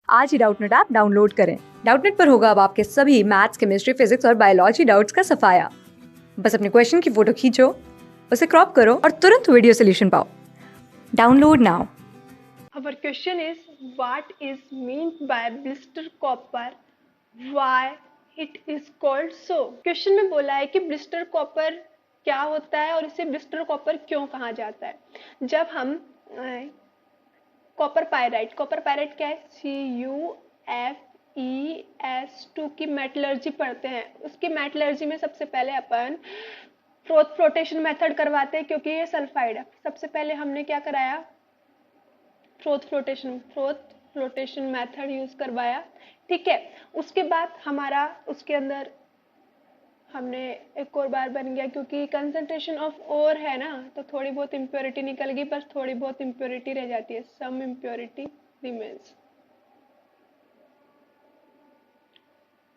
आज ही Doubtnut app download करें। Doubtnut पर होगा अब आपके सभी मैथ्स, केमिस्ट्री, फिजिक्स और बायोलॉजी डाउट्स का सफाया। बस अपने क्वेश्चन की फोटो खींचो, उसे क्रॉप करो और तुरंत वीडियो सोल्यूशन पाओ। Download now. Our question is, what is meant by blister copper? Why it is called so? Question में बोला है कि ब्लिस्टर कॉपर क्या होता है और इसे ब्लिस्टर कॉपर क्यों कहा जाता है। जब हम कॉपर पायराइट क्या है, CuFeS2 की मेटलर्जी पढ़ते हैं। उसकी मेटलर्जी में सबसे पहले अपन फ्लोटेशन मेथड करवाते हैं, क्योंकि ये सल्फाइड है। सबसे पहले हमने क्या कराया, फ्लोटेशन मेथड यूज करवाया। ठीक है, उसके बाद हमारा उसके अंदर हमने एक और बार बन गया, क्योंकि कंसंट्रेशन ऑफ ओर है ना, तो थोड़ी बहुत इम्प्योरिटी निकल गई, बस थोड़ी बहुत इम्प्योरिटी रह जाती है, सम इम्प्योरिटी रिमेन्स।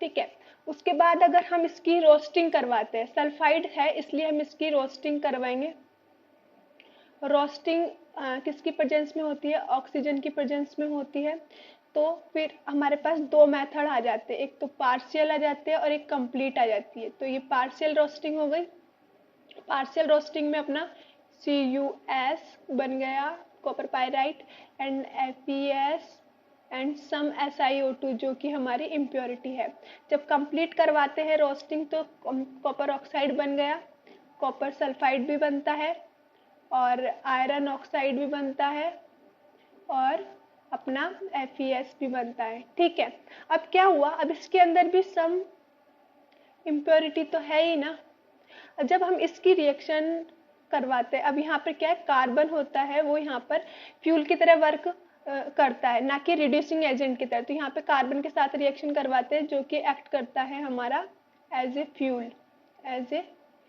ठीक है, उसके बाद अगर हम इसकी रोस्टिंग करवाते हैं, सल्फाइड है इसलिए हम इसकी रोस्टिंग करवाएंगे। रोस्टिंग किसकी प्रेजेंस में होती है, ऑक्सीजन की प्रेजेंस में होती है। तो फिर हमारे पास दो मेथड आ जाते हैं, एक तो पार्शियल आ जाते हैं और एक कंप्लीट आ जाती है। तो ये पार्शियल रोस्टिंग हो गई। पार्शियल रोस्टिंग में अपना CuS बन गया copper pyrite and FeS and some SiO2 जो कि हमारी इम्प्योरिटी है। जब कंप्लीट करवाते हैं रोस्टिंग तो कॉपर ऑक्साइड बन गया, कॉपर सल्फाइड भी बनता है और आयरन ऑक्साइड भी बनता है और अपना FeS भी बनता है। ठीक है, अब क्या हुआ, अब इसके अंदर भी सम इम्प्योरिटी तो है ही ना। जब हम इसकी रिएक्शन करवाते हैं, अब यहाँ पर क्या है, कार्बन होता है वो यहाँ पर फ्यूल की तरह वर्क करता है, ना कि रिड्यूसिंग एजेंट की तरह। तो यहाँ पे कार्बन के साथ रिएक्शन करवाते हैं जो कि एक्ट करता है हमारा एज ए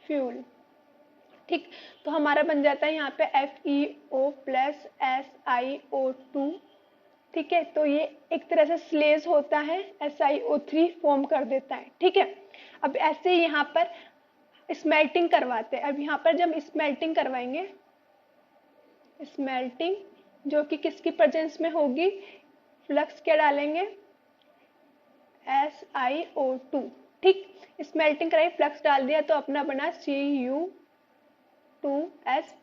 फ्यूल। ठीक, तो हमारा बन जाता है यहाँ पे FeO प्लस SiO2। ठीक है, तो ये एक तरह से स्लेज होता है, SiO3 फॉर्म कर देता है। ठीक है, अब ऐसे ही यहाँ पर स्मेल्टिंग करवाते हैं। अब यहाँ पर जब स्मेल्टिंग करवाएंगे, स्मेल्टिंग जो कि किसकी प्रेजेंस में होगी, फ्लक्स क्या डालेंगे, SiO2। ठीक, स्मेल्टिंग कराई, फ्लक्स डाल दिया तो अपना बना Cu2S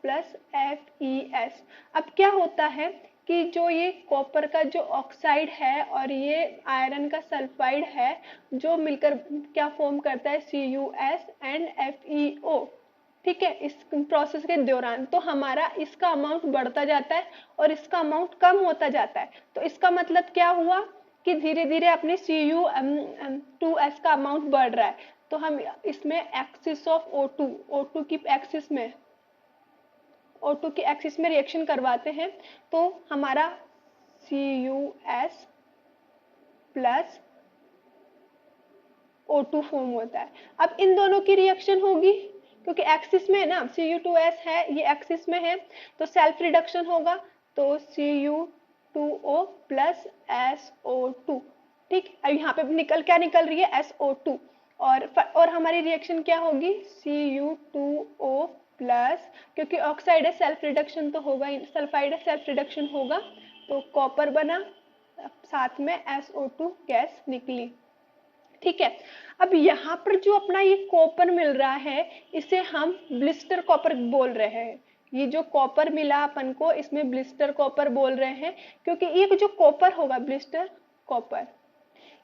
प्लस FeS। अब क्या होता है कि जो ये कॉपर का जो ऑक्साइड है और ये आयरन का सल्फाइड है, जो मिलकर क्या फॉर्म करता है, CuS एंड FeO। ठीक है, इस प्रोसेस के दौरान तो हमारा इसका अमाउंट बढ़ता जाता है और इसका अमाउंट कम होता जाता है। तो इसका मतलब क्या हुआ कि धीरे धीरे अपने Cu2S का अमाउंट बढ़ रहा है। तो हम इसमें एक्सिस ऑफ O2 की एक्सिस में O2 की एक्सिस में रिएक्शन करवाते हैं तो हमारा CuS प्लस O2 फॉर्म होता है। अब इन दोनों की रिएक्शन होगी, क्योंकि एक्सिस में है ना, Cu2S है, ये एक्सिस में है, तो सेल्फ रिडक्शन होगा, तो Cu2O प्लस SO2। ठीक, अब यहाँ पे क्या निकल रही है, SO2। और हमारी रिएक्शन क्या होगी, Cu2O प्लस, क्योंकि ऑक्साइड है सेल्फ रिडक्शन तो होगा ही, सल्फाइड है सेल्फ रिडक्शन होगा, तो कॉपर बना, साथ में SO2 गैस निकली। ठीक है, अब यहाँ पर जो अपना ये कॉपर मिल रहा है इसे हम ब्लिस्टर कॉपर बोल रहे हैं। ये जो कॉपर मिला अपन को इसमें ब्लिस्टर कॉपर बोल रहे हैं, क्योंकि ये जो कॉपर होगा, ब्लिस्टर कॉपर,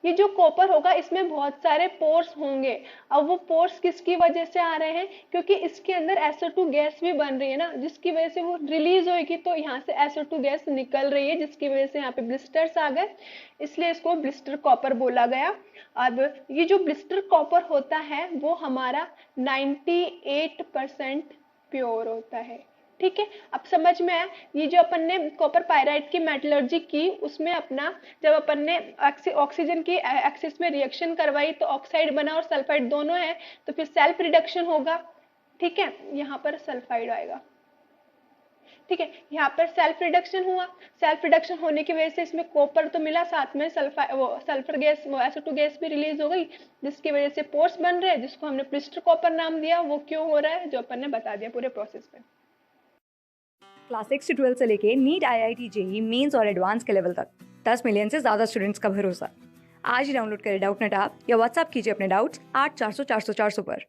ये जो कॉपर होगा इसमें बहुत सारे पोर्स होंगे। अब वो पोर्स किसकी वजह से आ रहे हैं, क्योंकि इसके अंदर SO2 गैस भी बन रही है ना, जिसकी वजह से वो रिलीज होगी, तो यहाँ से SO2 गैस निकल रही है, जिसकी वजह से यहाँ पे ब्लिस्टर्स आ गए, इसलिए इसको ब्लिस्टर कॉपर बोला गया। अब ये जो ब्लिस्टर कॉपर होता है वो हमारा 98% प्योर होता है। ठीक है, अब समझ में आया। ये जो अपन ने कॉपर पायराइट की मेटलर्जी की, उसमें अपना जब अपन ने ऑक्सीजन की एक्सिस में रिएक्शन करवाई तो ऑक्साइड बना और सल्फाइड दोनों है, तो फिर सेल्फ रिडक्शन होगा। ठीक है, यहाँ पर सल्फाइड आएगा। ठीक है, यहाँ पर सेल्फ रिडक्शन हुआ, सेल्फ रिडक्शन होने की वजह से इसमें कॉपर तो मिला, साथ में सल्फर गैस, वो SO2 गैस भी रिलीज हो गई, जिसकी वजह से पोर्स बन रहे हैं, जिसको हमने ब्लिस्टर कॉपर नाम दिया। वो क्यों हो रहा है, जो अपन ने बता दिया पूरे प्रोसेस में। क्लास 6 से 12 से लेके नीट, IIT, JEE मेंस और एडवांस के लेवल तक 10 मिलियन से ज़्यादा स्टूडेंट्स का भरोसा। आज ही डाउनलोड करें डाउटनेट ऐप या व्हाट्सएप कीजिए अपने डाउट्स 8400 400 400 पर।